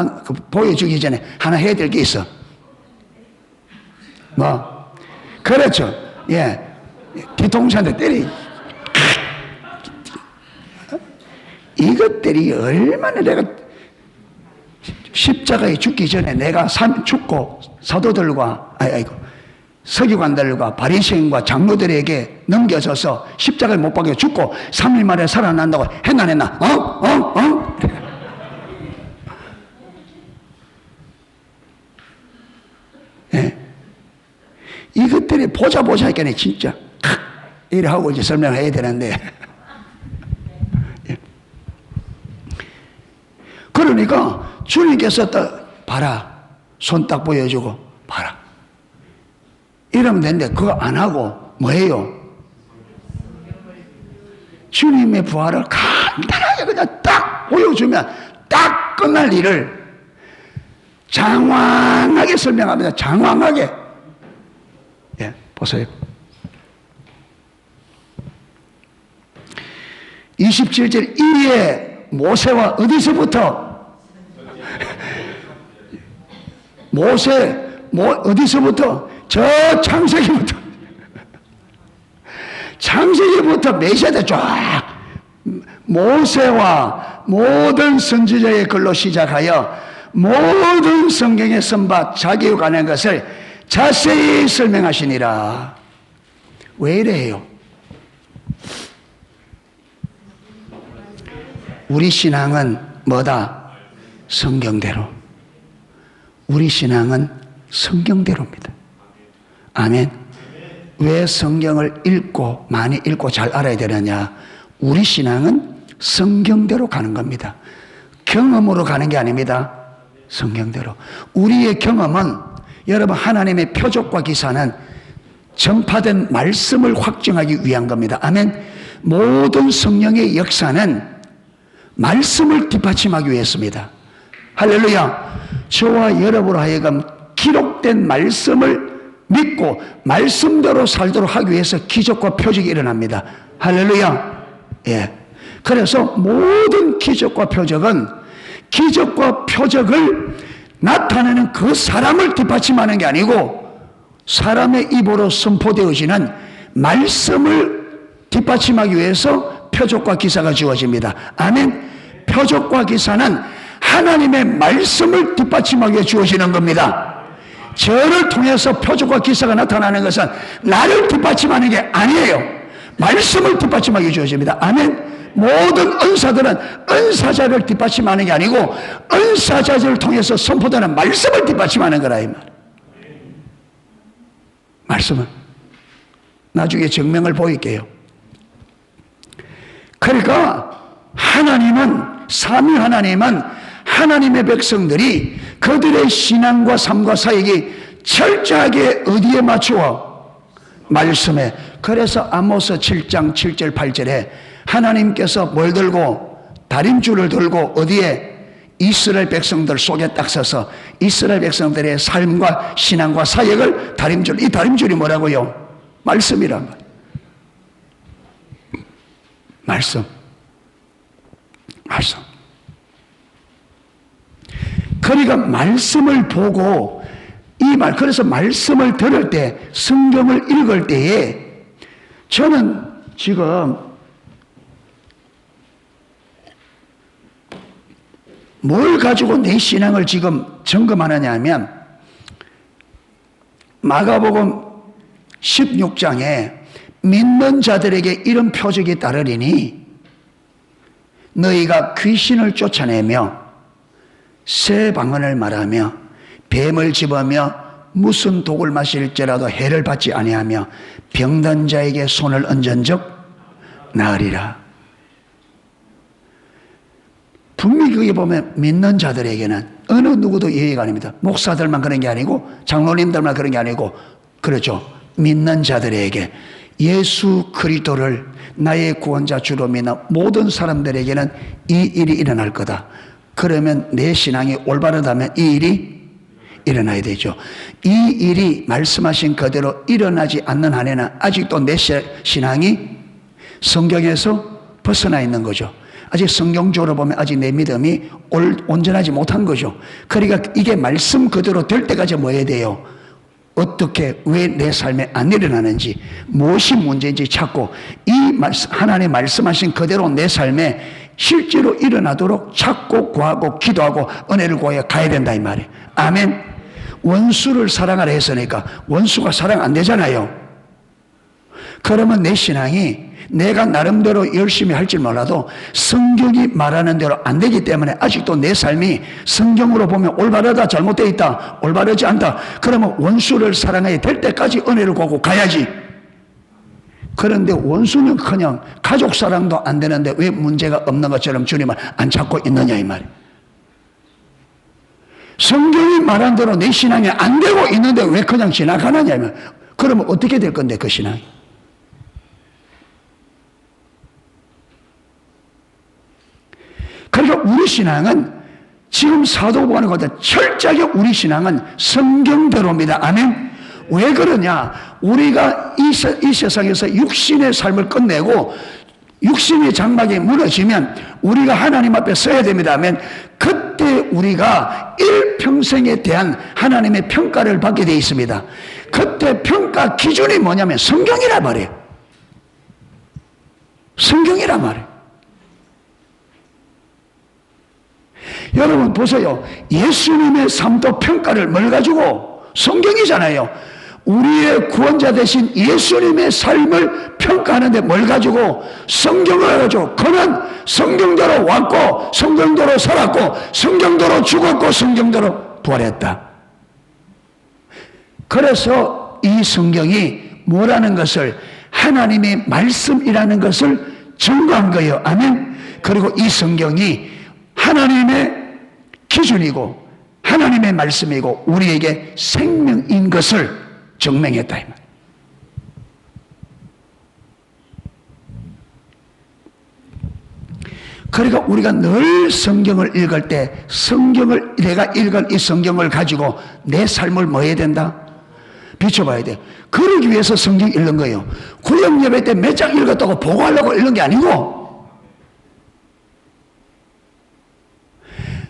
보여주기 전에 하나 해야 될 게 있어. 뭐? 그렇죠. 뒤통수한테 때리. 이것들이 얼마나 내가 십자가에 죽기 전에 내가 죽고 사도들과, 서기관들과 바리새인과 장로들에게 넘겨져서 십자가에 못 박혀 죽고 3일 만에 살아난다고 했나 안 했나? 이것들이 보자 하니까 진짜 이래 하고 이제 설명해야 되는데 그러니까 주님께서 딱 봐라, 손 딱 보여주고 봐라 이러면 되는데 그거 안 하고 뭐예요? 주님의 부활을 간단하게 그냥 딱 보여주면 딱 끝날 일을 장황하게 설명합니다. 장황하게. 보세요. 27절 이에 모세와 어디서부터? 어디서부터? 저 창세기부터 메시아들 쫙 모세와 모든 선지자의 글로 시작하여 모든 성경에 선바 자기에 관한 것을 자세히 설명하시니라. 왜 이래요? 우리 신앙은 뭐다? 성경대로. 우리 신앙은 성경대로입니다. 아멘. 왜 성경을 많이 읽고 잘 알아야 되느냐? 우리 신앙은 성경대로 가는 겁니다. 경험으로 가는 게 아닙니다. 성경대로. 우리의 경험은 여러분 하나님의 표적과 기사는 전파된 말씀을 확증하기 위한 겁니다. 아멘. 모든 성령의 역사는 말씀을 뒷받침하기 위해서입니다. 할렐루야. 저와 여러분으로 하여금 기록된 말씀을 믿고 말씀대로 살도록 하기 위해서 기적과 표적이 일어납니다. 할렐루야. 그래서 모든 기적과 표적은 기적과 표적을 나타내는 그 사람을 뒷받침하는 게 아니고 사람의 입으로 선포되어지는 말씀을 뒷받침하기 위해서 표적과 기사가 주어집니다. 아멘. 표적과 기사는 하나님의 말씀을 뒷받침하기 위해 주어지는 겁니다. 저를 통해서 표적과 기사가 나타나는 것은 나를 뒷받침하는 게 아니에요. 말씀을 뒷받침하기 위해 주어집니다. 아멘. 모든 은사들은 은사자를 뒷받침하는 게 아니고 은사자를 통해서 선포되는 말씀을 뒷받침하는 거라 이 말. 말씀은 나중에 증명을 보일게요. 그러니까 하나님은, 삼위 하나님은 하나님의 백성들이 그들의 신앙과 삶과 사역이 철저하게 어디에 맞추어? 말씀에. 그래서 아모스 7장 7절 8절에 하나님께서 뭘 들고? 다림줄을 들고 어디에? 이스라엘 백성들 속에 딱 서서 이스라엘 백성들의 삶과 신앙과 사역을 다림줄, 이 다림줄이 뭐라고요? 말씀이란 말이에요. 말씀. 말씀. 그러니까 말씀을 보고 그래서 말씀을 들을 때, 성경을 읽을 때에 저는 지금 뭘 가지고 내 신앙을 지금 점검하느냐 하면 마가복음 16장에 믿는 자들에게 이런 표적이 따르리니 너희가 귀신을 쫓아내며 새 방언을 말하며 뱀을 집으며 무슨 독을 마실지라도 해를 받지 아니하며 병든 자에게 손을 얹은즉 나으리라. 분명히 거기 보면 믿는 자들에게는 어느 누구도 예의가 아닙니다. 목사들만 그런 게 아니고 장로님들만 그런 게 아니고 그렇죠. 믿는 자들에게 예수 그리스도를 나의 구원자 주로 믿는 모든 사람들에게는 이 일이 일어날 거다. 그러면 내 신앙이 올바르다면 이 일이 일어나야 되죠. 이 일이 말씀하신 그대로 일어나지 않는 한에는 아직도 내 신앙이 성경에서 벗어나 있는 거죠. 아직 성경적으로 보면 아직 내 믿음이 온전하지 못한 거죠. 그러니까 이게 말씀 그대로 될 때까지 뭐 해야 돼요? 어떻게, 왜 내 삶에 안 일어나는지, 무엇이 문제인지 찾고 이 하나님 말씀하신 그대로 내 삶에 실제로 일어나도록 찾고 구하고 기도하고 은혜를 구하여 가야 된다 이 말이에요. 아멘. 원수를 사랑하라 했으니까 원수가 사랑 안 되잖아요. 그러면 내 신앙이 내가 나름대로 열심히 할지 몰라도 성경이 말하는 대로 안 되기 때문에 아직도 내 삶이 성경으로 보면 올바르다, 잘못되어 있다, 올바르지 않다. 그러면 원수를 사랑해야 될 때까지 은혜를 구하고 가야지. 그런데 원수는 그냥 가족 사랑도 안 되는데 왜 문제가 없는 것처럼 주님을 안 찾고 있느냐 이 말이에요. 성경이 말한 대로 내 신앙이 안 되고 있는데 왜 그냥 지나가느냐 이 말이에요. 그러면 어떻게 될 건데 그 신앙이. 그러니까 우리 신앙은 지금 사도복음에 보다 철저하게 우리 신앙은 성경대로입니다. 아멘. 왜 그러냐? 우리가 이 세상에서 육신의 삶을 끝내고 육신의 장막이 무너지면 우리가 하나님 앞에 서야 됩니다. 아멘. 그때 우리가 일평생에 대한 하나님의 평가를 받게 되어 있습니다. 그때 평가 기준이 뭐냐면 성경이란 말이에요. 성경이란 말이에요. 여러분 보세요. 예수님의 삶도 평가를 뭘 가지고? 성경이잖아요. 우리의 구원자 되신 예수님의 삶을 평가하는데 뭘 가지고? 성경을 가지고. 그는 성경대로 왔고 성경대로 살았고 성경대로 죽었고 성경대로 부활했다. 그래서 이 성경이 뭐라는 것을, 하나님의 말씀이라는 것을 증거한 거예요. 아멘. 그리고 이 성경이 하나님의 기준이고 하나님의 말씀이고 우리에게 생명인 것을 증명했다 이 말. 그러니까 우리가 늘 성경을 읽을 때 성경을, 내가 읽은 이 성경을 가지고 내 삶을 뭐 해야 된다? 비춰봐야 돼요. 그러기 위해서 성경 읽는 거예요. 구역 예배 때 몇 장 읽었다고 보고하려고 읽는 게 아니고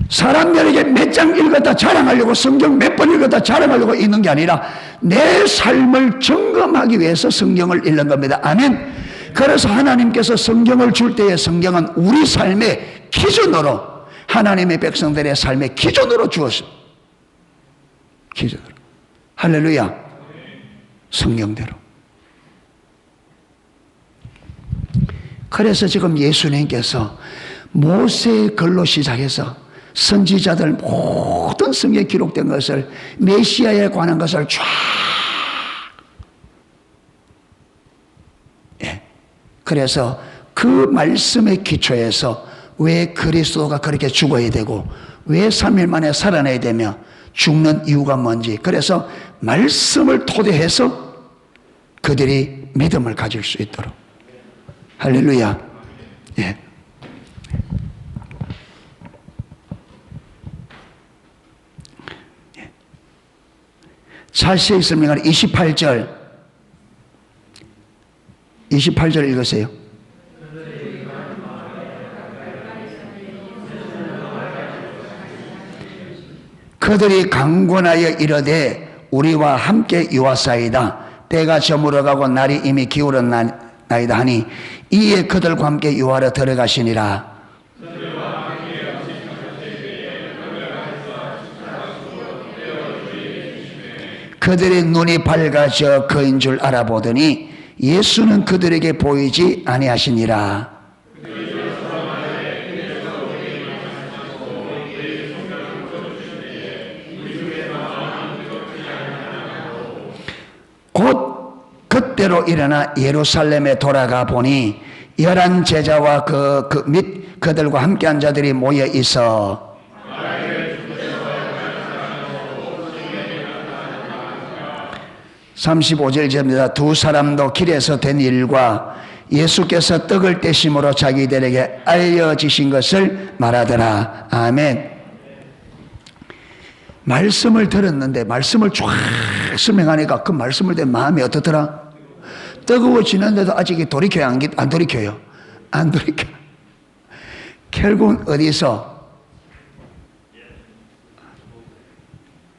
사람들에게 몇 장 읽었다 자랑하려고, 성경 몇 번 읽었다 자랑하려고 읽는 게 아니라 내 삶을 점검하기 위해서 성경을 읽는 겁니다. 아멘. 그래서 하나님께서 성경을 줄 때의 성경은 우리 삶의 기준으로, 하나님의 백성들의 삶의 기준으로 주었어요. 기준으로. 할렐루야. 성경대로. 그래서 지금 예수님께서 모세의 글로 시작해서 선지자들 모든 성경에 기록된 것을 메시아에 관한 것을 쫙 그래서 그 말씀의 기초에서 왜 그리스도가 그렇게 죽어야 되고 왜 3일 만에 살아나야 되며 죽는 이유가 뭔지 그래서 말씀을 토대해서 그들이 믿음을 가질 수 있도록 할렐루야. 예. 찰스의 설명을 28절 읽으세요. 그들이 강권하여 이르되 우리와 함께 유하사이다. 때가 저물어가고 날이 이미 기울었나이다 하니 이에 그들과 함께 유하러 들어가시니라. 그들의 눈이 밝아져 그인 줄 알아보더니 예수는 그들에게 보이지 아니하시니라. 곧 그때로 일어나 예루살렘에 돌아가 보니 11 제자와 및 그들과 함께한 자들이 모여 있어 35절입니다. 두 사람도 길에서 된 일과 예수께서 떡을 떼심으로 자기들에게 알려지신 것을 말하더라. 아멘. 말씀을 들었는데 말씀을 쫙 설명하니까 그 말씀을 된 마음이 어떻더라? 뜨거워지는데도 아직 돌이켜요? 안 돌이켜요? 안 돌이켜. 결국은 어디서?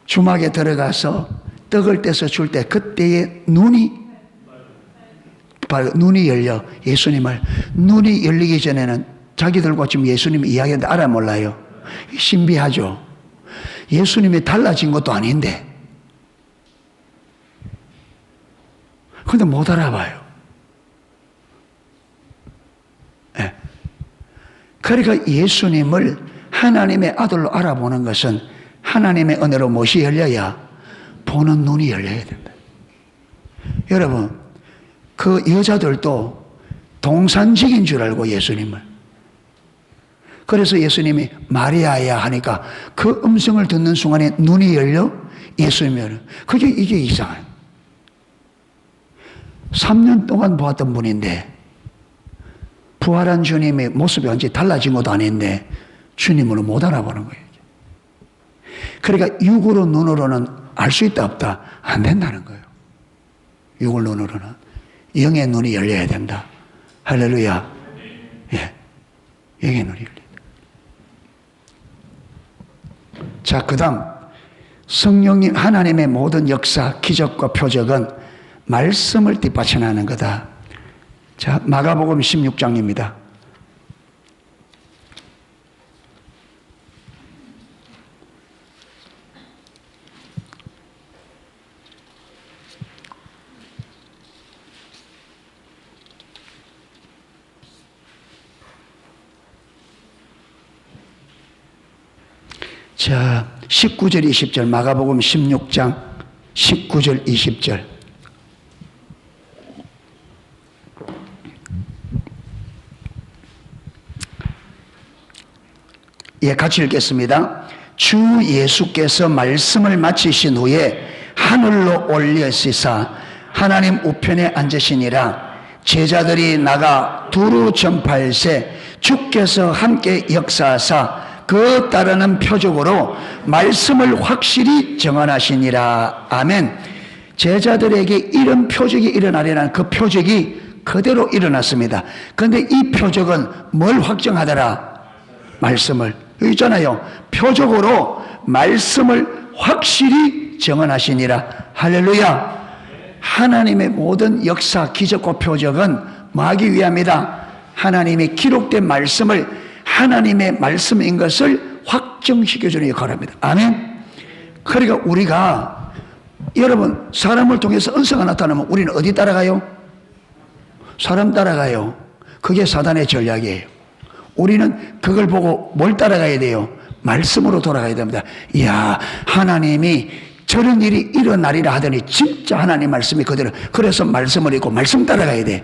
주막에 들어가서 떡을 떼서 줄 때 그때의 눈이 열려. 예수님을 눈이 열리기 전에는 자기들과 지금 예수님 이야기하는데 알아 몰라요. 신비하죠. 예수님이 달라진 것도 아닌데 근데 못 알아봐요. 네. 그러니까 예수님을 하나님의 아들로 알아보는 것은 하나님의 은혜로 무엇이 열려야? 보는 눈이 열려야 된다. 여러분, 그 여자들도 동산직인 줄 알고 예수님을. 그래서 예수님이 마리아야 하니까 그 음성을 듣는 순간에 눈이 열려 예수님이 열려. 이게 이상해요. 3년 동안 보았던 분인데 부활한 주님의 모습이 언제 달라진 것도 아닌데 주님으로 못 알아보는 거예요. 그러니까 육으로 눈으로는 알 수 있다 없다 안 된다는 거예요. 육을 눈으로는 영의 눈이 열려야 된다. 할렐루야. 예, 영의 눈이 열려야 된다. 자, 그 다음 성령님 하나님의 모든 역사 기적과 표적은 말씀을 뒷받침하는 거다. 자, 마가복음 16장입니다. 자, 19절 20절 마가복음 16장 19절 20절 예, 같이 읽겠습니다. 주 예수께서 말씀을 마치신 후에 하늘로 올리시사 하나님 우편에 앉으시니라. 제자들이 나가 두루 전파할세 주께서 함께 역사하사 그 따르는 표적으로 말씀을 확실히 정언하시니라. 아멘. 제자들에게 이런 표적이 일어나려는 그 표적이 그대로 일어났습니다. 그런데 이 표적은 뭘 확정하더라? 말씀을. 여기 있잖아요. 표적으로 말씀을 확실히 정언하시니라. 할렐루야. 하나님의 모든 역사, 기적과 표적은 뭐 하기 위함이다? 하나님의 기록된 말씀을 하나님의 말씀인 것을 확정시켜주는 역할입니다. 아멘. 그러니까 우리가 여러분 사람을 통해서 은사가 나타나면 우리는 어디 따라가요? 사람 따라가요. 그 그게 사단의 전략이에요. 우리는 그걸 보고 뭘 따라가야 돼요? 말씀으로 돌아가야 됩니다. 이야, 하나님이 저런 일이 일어나리라 하더니 진짜 하나님 말씀이 그대로. 그래서 말씀을 읽고 말씀 따라가야 돼.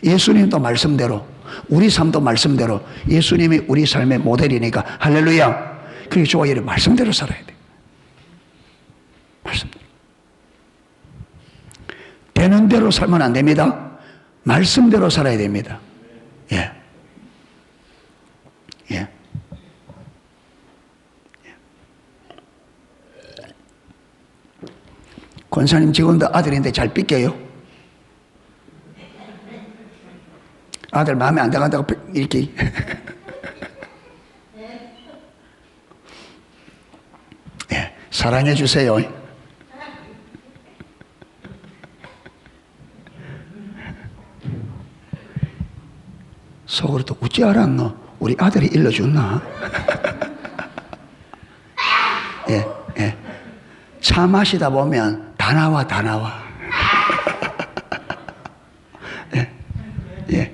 예수님도 말씀대로, 우리 삶도 말씀대로. 예수님이 우리 삶의 모델이니까 할렐루야. 그게 좋아요. 말씀대로 살아야 돼. 말씀대로. 되는 대로 살면 안 됩니다. 말씀대로 살아야 됩니다. 예. 예. 권사님 지금도 아들인데 잘 삐껴요. 아들 마음에 안 들어간다고 이렇게. 예, 사랑해 주세요. 속으로 또 웃지 않았노? 우리 아들이 일러줬나? 예, 예. 차 마시다 보면 다 나와, 다 나와. 예, 예,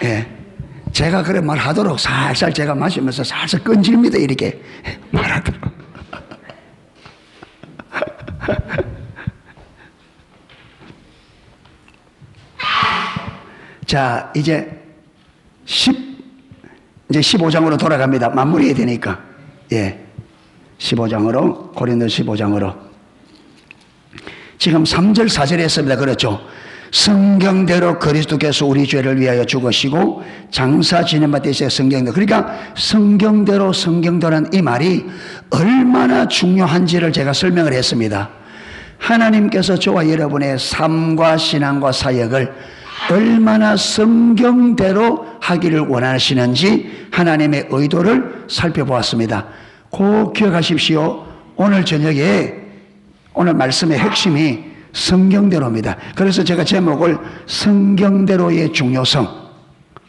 예. 제가 그래 말하도록 살살 제가 마시면서 살살 끈질깁니다. 이렇게 말하도록. 자, 이제 15장으로 돌아갑니다. 마무리해야 되니까. 예. 15장으로, 고린도 15장으로. 지금 3절, 4절에 했습니다. 그렇죠. 성경대로 그리스도께서 우리 죄를 위하여 죽으시고 장사 지낸바 되시어 성경대로. 그러니까 성경대로라는 이 말이 얼마나 중요한지를 제가 설명을 했습니다. 하나님께서 저와 여러분의 삶과 신앙과 사역을 얼마나 성경대로 하기를 원하시는지 하나님의 의도를 살펴보았습니다. 꼭 기억하십시오. 오늘 저녁에 오늘 말씀의 핵심이 성경대로입니다. 그래서 제가 제목을 성경대로의 중요성,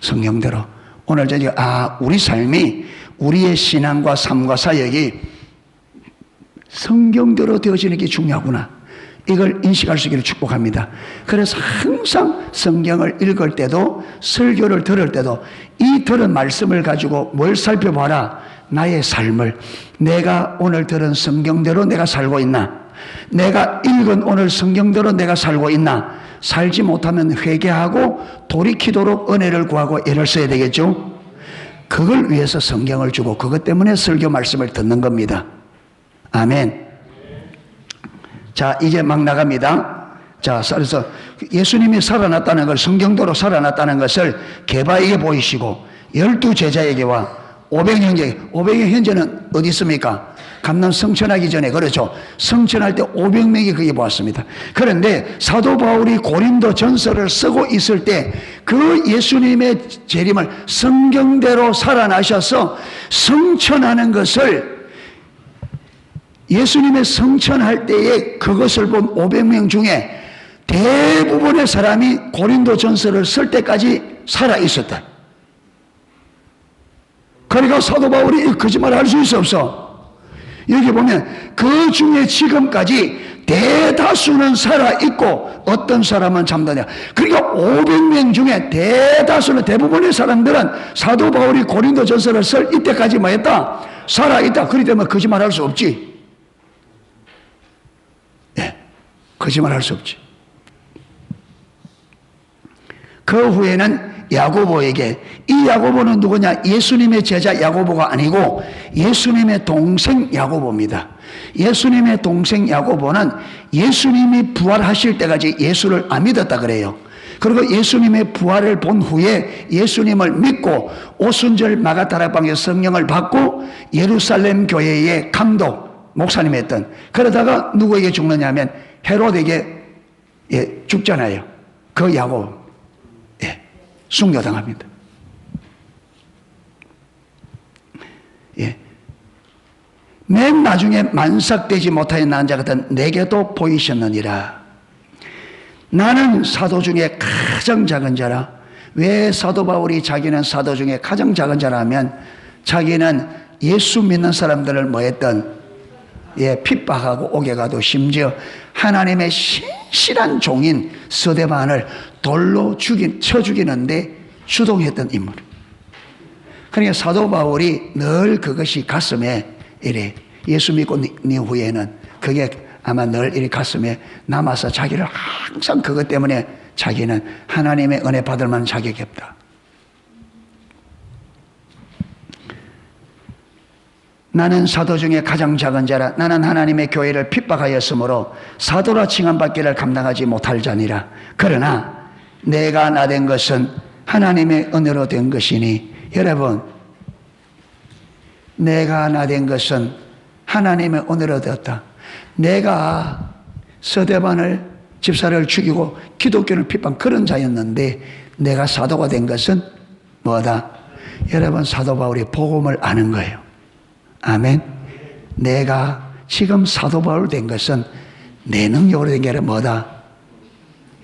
성경대로. 오늘 저녁에 우리 삶이, 우리의 신앙과 삶과 사역이 성경대로 되어지는 게 중요하구나. 이걸 인식할 수 있기를 축복합니다. 그래서 항상 성경을 읽을 때도 설교를 들을 때도 이 들은 말씀을 가지고 뭘 살펴봐라. 나의 삶을, 내가 오늘 들은 성경대로 내가 살고 있나? 내가 읽은 오늘 성경대로 내가 살고 있나? 살지 못하면 회개하고 돌이키도록 은혜를 구하고 애를 써야 되겠죠? 그걸 위해서 성경을 주고 그것 때문에 설교 말씀을 듣는 겁니다. 아멘. 자, 이제 막 나갑니다. 자, 그래서 예수님이 살아났다는 걸, 성경대로 살아났다는 것을 게바에게 보이시고 12제자에게와 500형제, 500의 형제는 어디 있습니까? 감람 성천하기 전에, 그렇죠. 성천할 때 500명이 거기 보았습니다. 그런데 사도 바울이 고린도 전서를 쓰고 있을 때 그 예수님의 재림을 성경대로 살아나셔서 성천하는 것을, 예수님의 성천할 때에 그것을 본 500명 중에 대부분의 사람이 고린도 전서를 쓸 때까지 살아 있었다. 그러니까 사도 바울이 거짓말 할 수 있어 없어? 여기 보면 그 중에 지금까지 대다수는 살아있고 어떤 사람은 잠드냐. 그러니까 500명 중에 대다수는, 대부분의 사람들은 사도 바울이 고린도 전서를 쓸 이때까지 뭐 했다? 살아있다. 그렇기 때문에 거짓말 할 수 없지. 예, 거짓말 할 수 없지. 그 후에는 야고보에게, 이 야고보는 누구냐? 예수님의 제자 야고보가 아니고 예수님의 동생 야고보입니다. 예수님의 동생 야고보는 예수님이 부활하실 때까지 예수를 안 믿었다 그래요. 그리고 예수님의 부활을 본 후에 예수님을 믿고 오순절 마가다락방에서 성령을 받고 예루살렘 교회의 감독, 목사님 했던, 그러다가 누구에게 죽느냐 하면 헤롯에게 죽잖아요. 그 야고보. 순교당합니다. 예. 맨 나중에 만삭되지 못하여 난 자 같은 내게도 보이셨느니라. 나는 사도 중에 가장 작은 자라. 왜 사도 바울이 자기는 사도 중에 가장 작은 자라 하면 자기는 예수 믿는 사람들을 뭐 했던? 예, 핍박하고 옥에 가도 심지어 하나님의 신실한 종인 스데반을 돌로 쳐 죽이는데 주동했던 인물. 그러니까 사도 바울이 늘 그것이 가슴에 이래 예수 믿고 후에는 그게 아마 늘 이리 가슴에 남아서 자기를 항상 그것 때문에 자기는 하나님의 은혜 받을 만한 자격이 없다. 나는 사도 중에 가장 작은 자라. 나는 하나님의 교회를 핍박하였으므로 사도라 칭함받기를 감당하지 못할 자니라. 그러나 내가 나된 것은 하나님의 은혜로 된 것이니. 여러분, 내가 나된 것은 하나님의 은혜로 되었다. 내가 스데반을 집사를 죽이고 기독교를 핍박 그런 자였는데 내가 사도가 된 것은 뭐다? 여러분, 사도 바울이 복음을 아는 거예요. 아멘. 내가 지금 사도 바울 된 것은 내 능력으로 된 게 아니라 뭐다?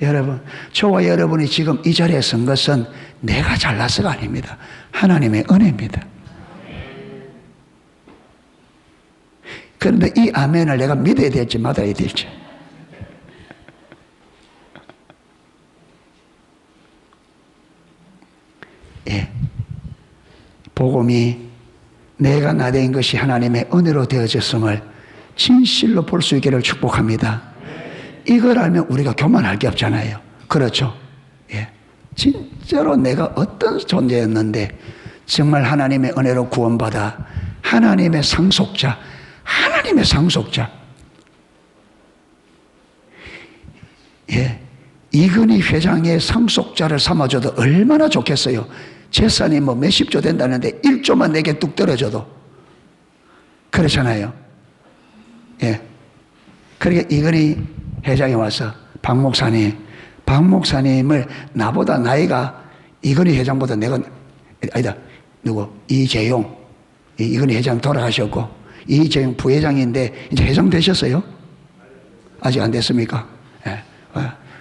여러분, 저와 여러분이 지금 이 자리에 선 것은 내가 잘나서가 아닙니다. 하나님의 은혜입니다. 그런데 이 아멘을 내가 믿어야 될지 말아야 될지. 예. 복음이 내가 나된 것이 하나님의 은혜로 되어졌음을 진실로 볼 수 있기를 축복합니다. 이걸 알면 우리가 교만할 게 없잖아요. 그렇죠? 예. 진짜로 내가 어떤 존재였는데 정말 하나님의 은혜로 구원받아 하나님의 상속자, 하나님의 상속자. 예. 이근희 회장의 상속자를 삼아줘도 얼마나 좋겠어요. 재산이 뭐 몇십조 된다는데 1조만 내게 뚝 떨어져도 그렇잖아요. 예. 그러니까 이근희 회장이 와서 박 목사님을 나보다 나이가 이근희 회장보다 내가 아니다. 누구? 이재용. 이근희 회장 돌아가셨고 이재용 부회장인데 이제 회장 되셨어요? 아직 안 됐습니까? 예.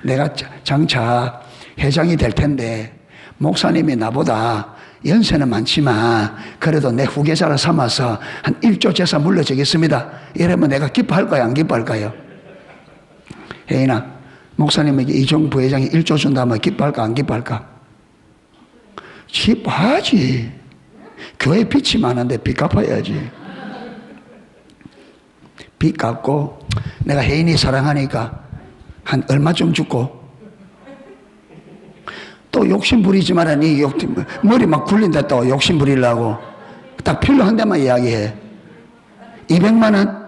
내가 장차 회장이 될 텐데 목사님이 나보다 연세는 많지만 그래도 내 후계자를 삼아서 한 1조 재산 물려주겠습니다. 이러면 내가 기뻐할까요? 안 기뻐할까요? 혜인아, 목사님에게 이종 부회장이 1조 준다면 기뻐할까? 안 기뻐할까? 기뻐하지. 교회 빚이 많은데 빚 갚아야지. 빚 갚고 내가 혜인이 사랑하니까 한 얼마쯤 죽고 또 욕심 부리지 마라. 니 머리 막 굴린다. 또 욕심 부리려고 딱 필요한 데만 이야기해. 200만 원?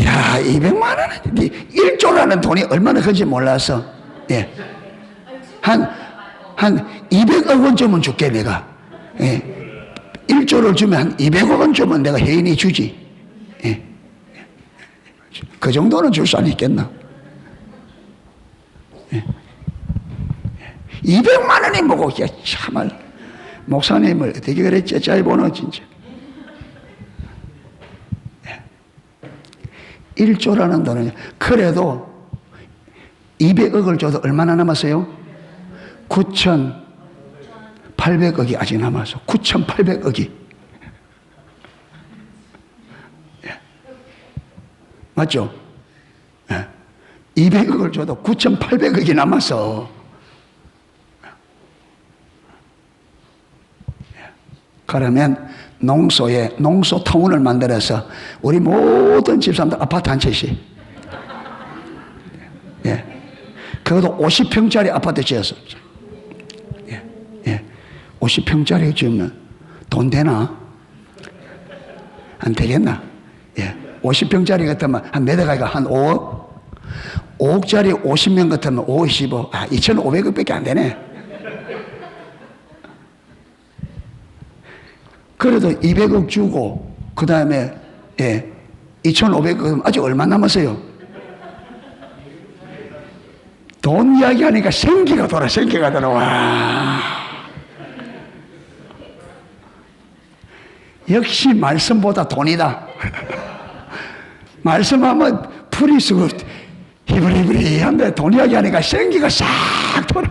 야, 200만 원은 1조라는 돈이 얼마나 큰지 몰라서 예. 한 200억 원 주면 줄게 내가. 예. 1조를 주면 한 200억 원 주면 내가 혜인이 주지. 예. 그 정도는 줄 수 있겠나? 예. 200만 원이 뭐고, 야, 참말. 목사님을 어떻게 그래, 째짜이 보노, 진짜. 1조라는 돈은, 그래도 200억을 줘도 얼마나 남았어요? 9,800억이 아직 남았어. 9,800억이. 맞죠? 200억을 줘도 9,800억이 남았어. 그러면 농소타운을 만들어서 우리 모든 집사람들 아파트 한 채씩. 예. 그것도 50평짜리 아파트 지었어. 예. 예. 50평짜리 지으면 돈 되나? 안 되겠나? 예. 50평짜리 같으면 한 몇 억이가 한 5억? 5억짜리 50명 같으면 5, 15, 2,500억 밖에 안 되네. 그래도 200억 주고, 그 다음에, 예, 2,500억, 아직 얼마 남았어요? 돈 이야기 하니까 생기가 돌아. 와. 역시 말씀보다 돈이다. 말씀하면 풀이 쓰고, 히브리히브리한데 돈 이야기 하니까 생기가 싹 돌아.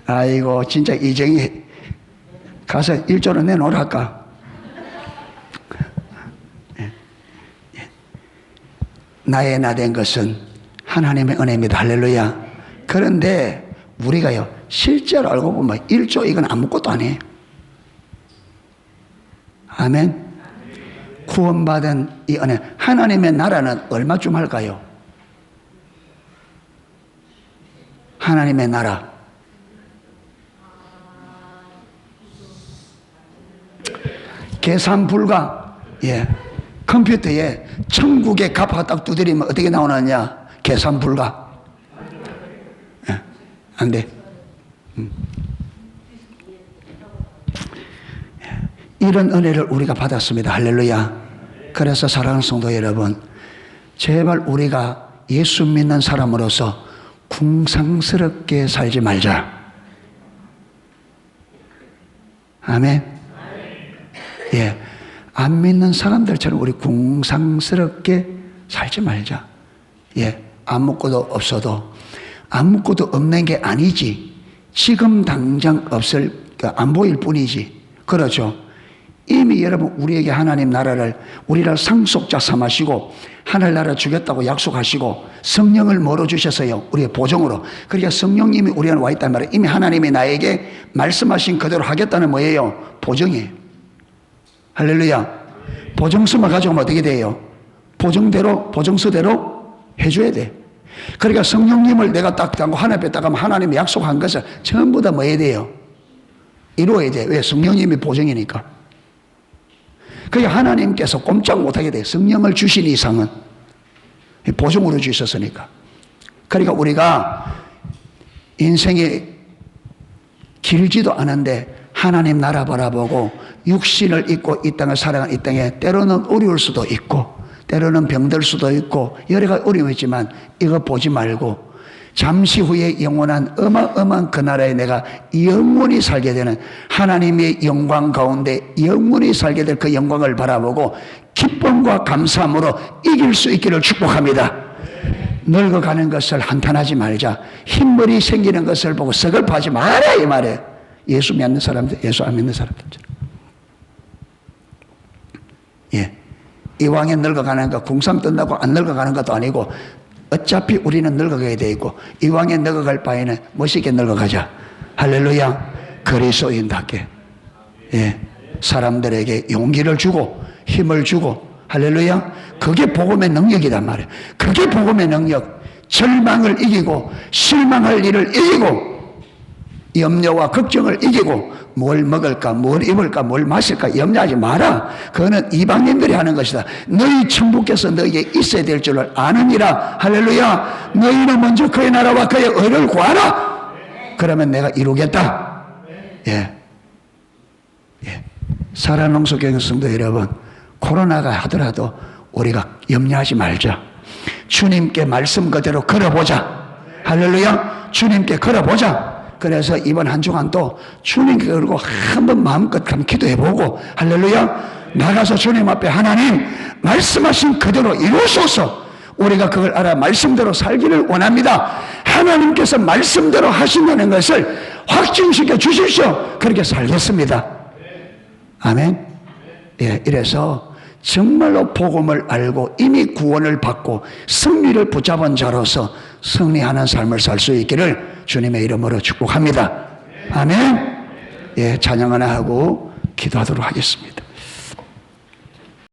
아이고, 진짜 이정이 가서 1조를 내놓으랄까? 나의 나 된 것은 하나님의 은혜입니다. 할렐루야. 그런데 우리가요, 실제로 알고 보면 1조 이건 아무것도 아니에요. 아멘. 구원받은 이 은혜, 하나님의 나라는 얼마쯤 할까요? 하나님의 나라. 계산 불가. 예. 컴퓨터에 천국의 값을 딱 두드리면 어떻게 나오느냐? 계산 불가. 예. 안 돼. 이런 은혜를 우리가 받았습니다. 할렐루야. 그래서 사랑하는 성도 여러분, 제발 우리가 예수 믿는 사람으로서 궁상스럽게 살지 말자. 아멘. 예. 안 믿는 사람들처럼 우리 궁상스럽게 살지 말자. 예. 아무것도 없어도, 아무것도 없는 게 아니지. 지금 당장 없을, 안 보일 뿐이지. 그렇죠. 이미 여러분 우리에게 하나님 나라를, 우리를 상속자 삼으시고 하늘나라 주겠다고 약속하시고 성령을 뭐로 주셨어요? 우리의 보정으로. 그러니까 성령님이 우리한테 와 있단 말이에요. 이미 하나님이 나에게 말씀하신 그대로 하겠다는 뭐예요? 보정이에요. 할렐루야. 보정서만 가져오면 어떻게 돼요? 보정서대로 해줘야 돼. 그러니까 성령님을 내가 딱 담고 하늘 앞에 딱 하면 하나님이 약속한 것을 전부 다 뭐 해야 돼요? 이루어야 돼. 왜? 성령님이 보정이니까. 그러니까 하나님께서 꼼짝 못하게 돼요. 성령을 주신 이상은. 보증으로 주셨으니까. 그러니까 우리가 인생이 길지도 않은데 하나님 나라 바라보고 육신을 입고 이 땅을 살아가는 이 땅에 때로는 어려울 수도 있고 때로는 병들 수도 있고 여러 가지 어려움이 있지만 이거 보지 말고 잠시 후에 영원한 어마어마한 그 나라에 내가 영원히 살게 되는 하나님의 영광 가운데 영원히 살게 될 그 영광을 바라보고 기쁨과 감사함으로 이길 수 있기를 축복합니다. 늙어가는 것을 한탄하지 말자. 흰머리 생기는 것을 보고 서글퍼하지 마라 이 말이에요. 예수 믿는 사람들, 예수 안 믿는 사람들처럼. 예. 이왕에 늙어가는 거 궁상 뜬다고 안 늙어가는 것도 아니고 어차피 우리는 늙어가야 돼 있고 이왕에 늙어갈 바에는 멋있게 늙어가자. 할렐루야. 그리스도인답게. 예. 사람들에게 용기를 주고 힘을 주고 할렐루야. 그게 복음의 능력이란 말이에요. 그게 복음의 능력. 절망을 이기고 실망할 일을 이기고 염려와 걱정을 이기고 뭘 먹을까 뭘 입을까 뭘 마실까 염려하지 마라. 그거는 이방인들이 하는 것이다. 너희 천부께서 너희에게 있어야 될 줄을 아느니라. 할렐루야. 너희는 먼저 그의 나라와 그의 의를 구하라. 그러면 내가 이루겠다. 예. 예. 사랑농수교회 성도 여러분, 코로나가 하더라도 우리가 염려하지 말자. 주님께 말씀 그대로 걸어보자. 할렐루야. 주님께 걸어보자. 그래서 이번 한 주간도 주님께 걸고 한번 마음껏 한번 기도해보고 할렐루야. 나가서 주님 앞에 하나님 말씀하신 그대로 이루소서. 우리가 그걸 알아 말씀대로 살기를 원합니다. 하나님께서 말씀대로 하신다는 것을 확증시켜 주십시오. 그렇게 살겠습니다. 아멘. 예, 이래서 정말로 복음을 알고 이미 구원을 받고 승리를 붙잡은 자로서 승리하는 삶을 살 수 있기를 주님의 이름으로 축복합니다. 아멘. 예, 찬양 하나 하고 기도하도록 하겠습니다.